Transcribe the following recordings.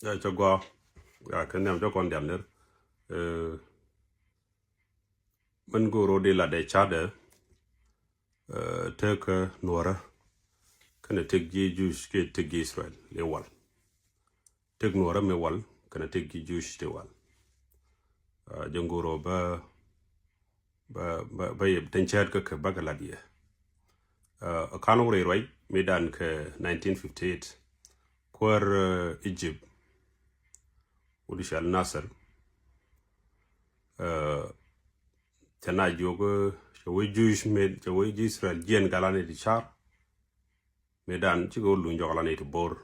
cho go cái niệm cho con điểm nữa mình go rồi đi là để cha để take nuora kana take Jewish ke take Israel le wal take nuora me wal kana take Jewish te wal jangoro ba yeb tenchat ka bagala dia a kanu re right medan ke 1958 kwar Egypt udishal Nasser tana jogo we Jewish med we Israel gen galane di char medan chigo lu jogalane to bor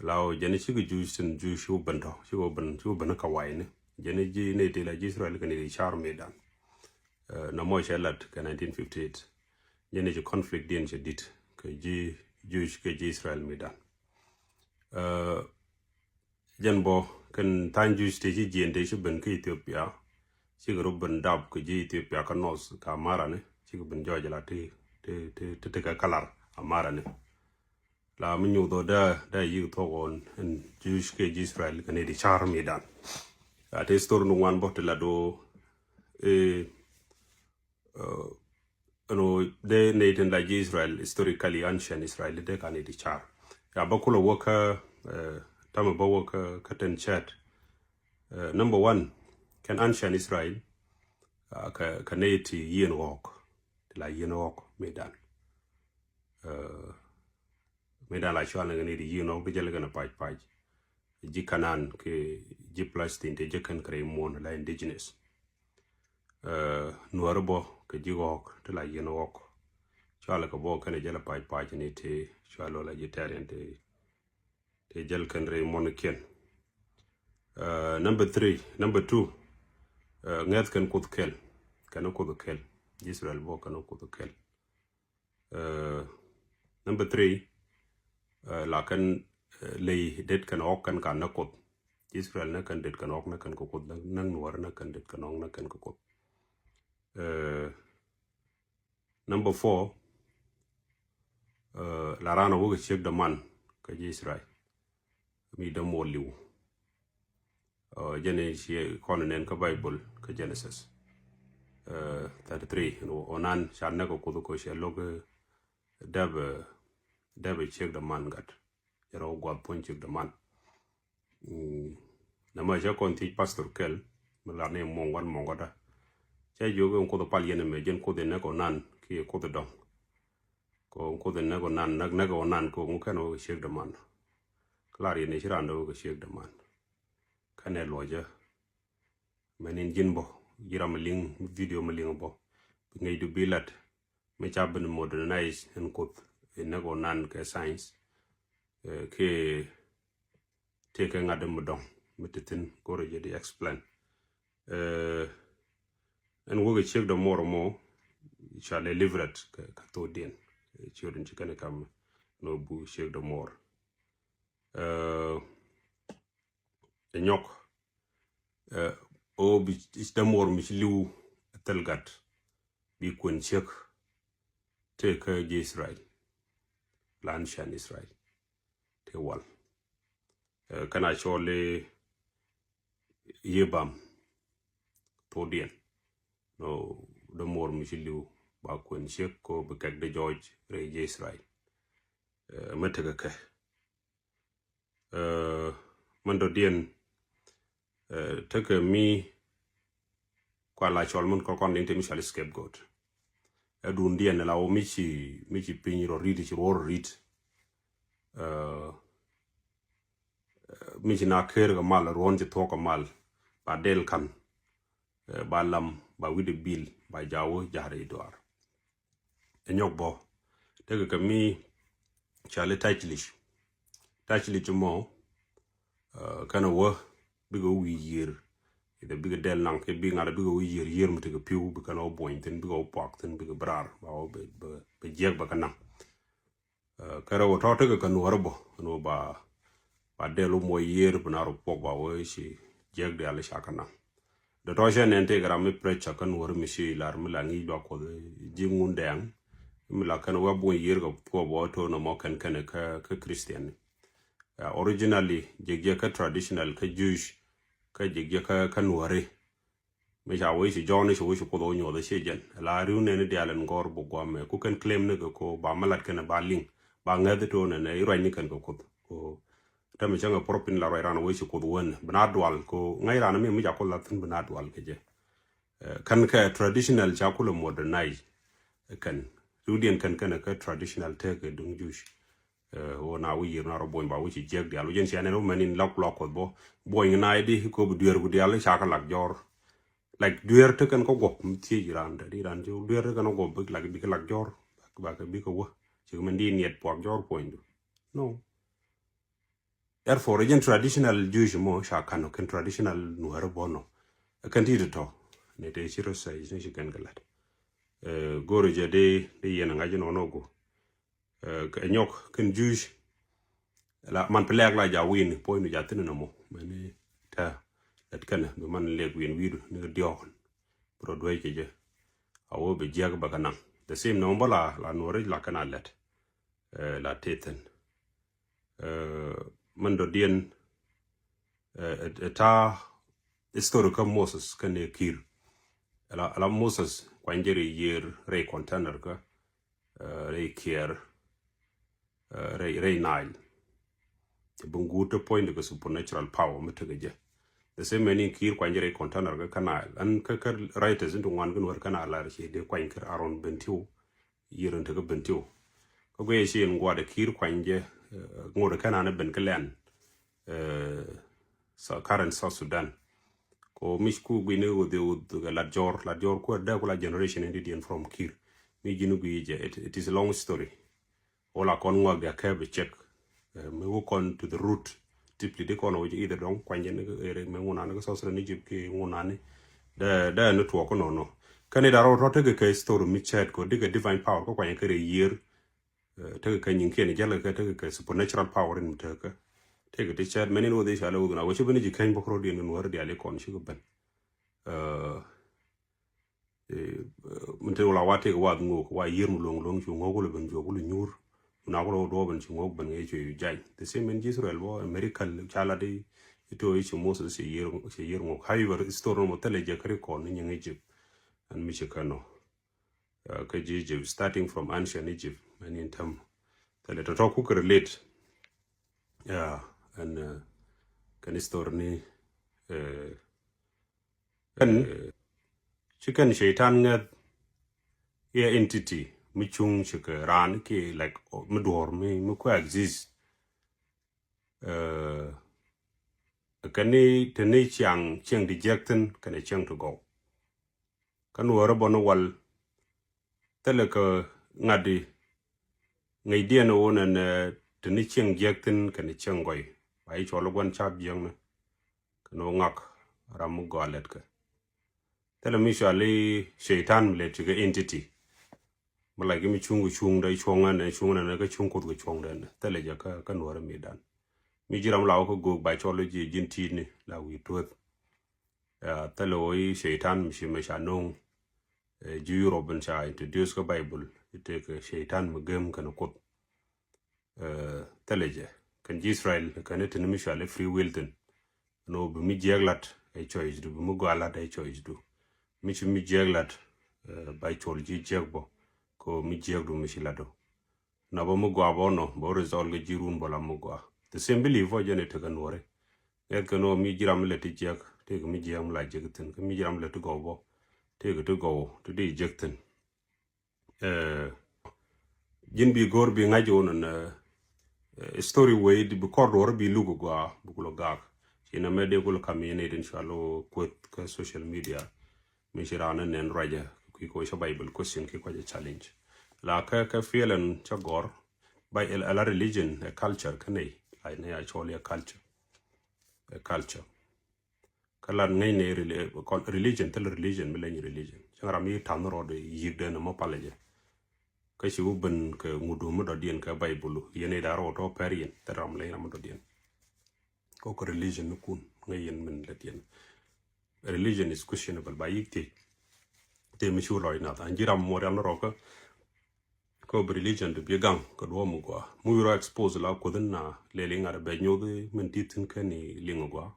lao jeni chigo Jewish and Jewish ubando chigo ban ka waine jeni ji ne de la Israel kan di char medan na mo chelat ka 1958 jeni ji conflict din je dit ke ji Jewish ke Israel medan janbo kan tan Jewish te ji jende shi ban ke Ethiopia chigo ban dab ke ji Ethiopia ka nos ka mara ne chigo ban jojala te ka kalar amara ne la minyu do da yi to on en Jewish ke Israel kan di char medan ate store no wan bot la do no de nation like Israel historically ancient Israel de kan di char ya bakulo woka tama ba woka katan chat number 1 can ancient Israel ka neti yen walk la yen walk medan medan la shwala ngani di yen walk bijal gana paj ji kanan ke ji Palestine te je kan kre mon la indigenous nuarbo ke ji walk te la yen walk shwala ka bo kan jala paj ni te shwala la vegetarian te jal kan re mon ken number 2 ngat kan kut kel kan ko kel Israel bo kan ko kel number 3 la kan lay det kan ok kan na kot Israel na kan det kan ok na kan ko nan nuar na kan det kan ok na kan ko number 4 la rana wo check the man ka Israel mi da mo liu jene shi konen ka Bible ka Genesis 33 no onan shanna ko she log dab check the man gat yaro god point check the man na ma ja kon ti pastor kel la ne mongoda che jogo ko do pal yene me jen ko de ne ko nan ki ko do dom ko de ne ko nan na ko nan ko kan o check the man klar yene shirando ko check the man kane loja manin jinbo yiram ling video maling bo ngay du bilat me chaben modernize en ko nego nan ke science ke take ngadem dong metitin ko reje di explain en wo check the more shall deliver it ka to den children chikane kam no bu check the more nyok o bi istamor misliu telgat bi kun check te ka Israel lan shan Israel te wal kana chole yebam to dien no the more misliu ba kun check ko be kak de George re Israel metaga ka mando dien take mi kwa la cholmon ko kon inte michal scapegoat edun dien la o michi pinro riti ci wor rit michi na ker ga mal ron ci to ko mal ba del kan ba lam ba wide bil ba jawo jare doar enyok bo take ka mi chale tachlich mo kana wo bigo wi year ida bigo del nang ke bi ngara bigo wi year mutiga piu bi kana bointen bigo pakten bigo brar ba be jeg ba kana kara wo tote ka no arbo no ba delu mo year binaro pok ba wo shi jeg de ala shakana de toje ne integra mi precha kan wor mi shi lar mi la ngi ba ko jingun dang mi la kana wa bo year go ko bo to no mo kan ka Christian originally jegje ka traditional ka Jewish ka jegje ka nuare me ja we si jone so we ko do nyo da shejen la riu ne de alen gor bu gwame ku kan claim ne ko ba malat kan ba ling ba ngade to ne ne ro ni kan ko tame changa propin la ro ran we si ko won banadwal ko ngai ran me ja ko la tin banadwal ke je kan ka traditional ja ko modernize kan rudien kan ka traditional te ke dung Jewish na we yir na ro boy ba we ci jeg dialo jen ci ane no manin lak ko bo boy na idi ko bu duer gu dialo chaka lak jor like duer te kan ko go ti jiran da di ran ju duer kan go bu lak bi lak jor ba ka bi ko wo ci men di net po jor point no therefore jen traditional Jewish mo chaka no kan traditional no har bono kan ti to ne te chiro sai ne ci kan galat goro je de yena ngaji no go nyok kan Jewish la man pelek la ja win point ja tin no mo mani ta dat kana do man leg win widu ne diokon pro do ke je awo be jag bagana the same no bala la nore la kana let la teten man do dien ta historical Moses kan ne kir la Moses kwanjeri year re container ka re kier re Nile bunguto point ko supernatural power mutagaje the same many kir kwanjere container ga canal an ka writers into one gun work canal la she de kwankir around bentiu yiran ta ga bentiu ko go she en gwa de kir kwanje ngore kana na ben kalen sa current South Sudan ko mishku gwine go de la jor ko da ko la generation indian from kir mi ginu gije it is a long story ola kon ngwa ga ka be check me wo kon to the root deeply de kono either don kwanje ne ere me ngona ne so sra ni jip ke ngona ne da no to ko no kane da ro te ke story mi chat ko de divine power ko kwanje kare year te ke nyin ke ne jala ka te ke supernatural power in te ke te chat many no de shala uduna wo chibani ji kan bokro de no war de ale kon shi ban mte wala wate wa ngo wa year mu long chu ngo ko le ban jo ko le nyur na ko do ban chu ngok ban nge chu jai the same in Israel bo American chala de ito ichi Moses se year ngok however story mo tele je kare ko ni nge Egypt and mi chekano ka Egypt starting from ancient Egypt and in term tele to talk ko relate and kan story ni chicken shaitan nga ya entity mi chung chika ran ke like mi dor mi ko exist kani tene chang dejecten kani chang to go kan wara bono wal tele ka ngadi ngai dia no wonen tene chang jecten kani chang goy bai cholo gon chap jeng na kano ngak ramu golet ka tele mi shali shaitan le chiga entity malai mi chung dai chonga na ka chung ko chong den tele ja ka kan wara medan mi jiram law ko go by cholo ji jinti ni la wi to tele oi shaitan mi shi sha no ju robin cha introduce ko bible ite ka shaitan magam kan ko tele ja kan Israel kan it ni mi sha le free will den no bi mi jeglat e choice du mu go ala dai choice du mi jeglat by cholo ji jegbo ko mi jegdu mi silado na ba mu gwa bono bo result ge jirun bola mu gwa the same belief o jene te kanore et kano mi jiram le ti jek te mi jiram la jekten mi jiram le to go bo te to go to di jekten jin bi gor bi ngajo non story way di ko dor bi lugo gwa bu ko gak ina mede ko kamene inshallah ko ka social media mi shirana nen raja ko sha bible question ki ko challenge la ka feeling chagor by a religion a culture kanai ai ne actually a culture kala ngai ne religion tel religion mileni religion changara mi tanro de yigde na mo paleje ka shi uben ka ngudu mo do dien ka bible yene da ro to perien taram le na mo do dien ko religion kun ngai yen men le dien religion is questionable by yigte te mi shu loy na ta jiram mo ran ro ka ko religion de biegang ko do mu gwa mu ro expose la ko na le linga be nyoge men titin kani linga gwa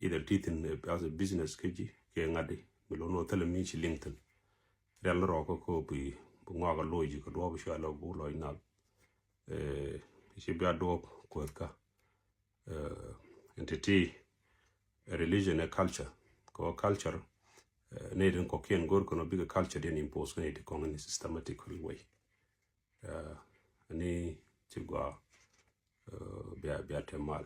either titin as a business keji ke ngadi bilo no tele mi chi linkedin del ro ko bi bu ngwa loji ko do bu shala bu lo ina ci bia do ko ka entity religion and culture ko culture neden ko ken gor ko no big culture den impose ne de ko in a systematic way ani ci gwa bia temal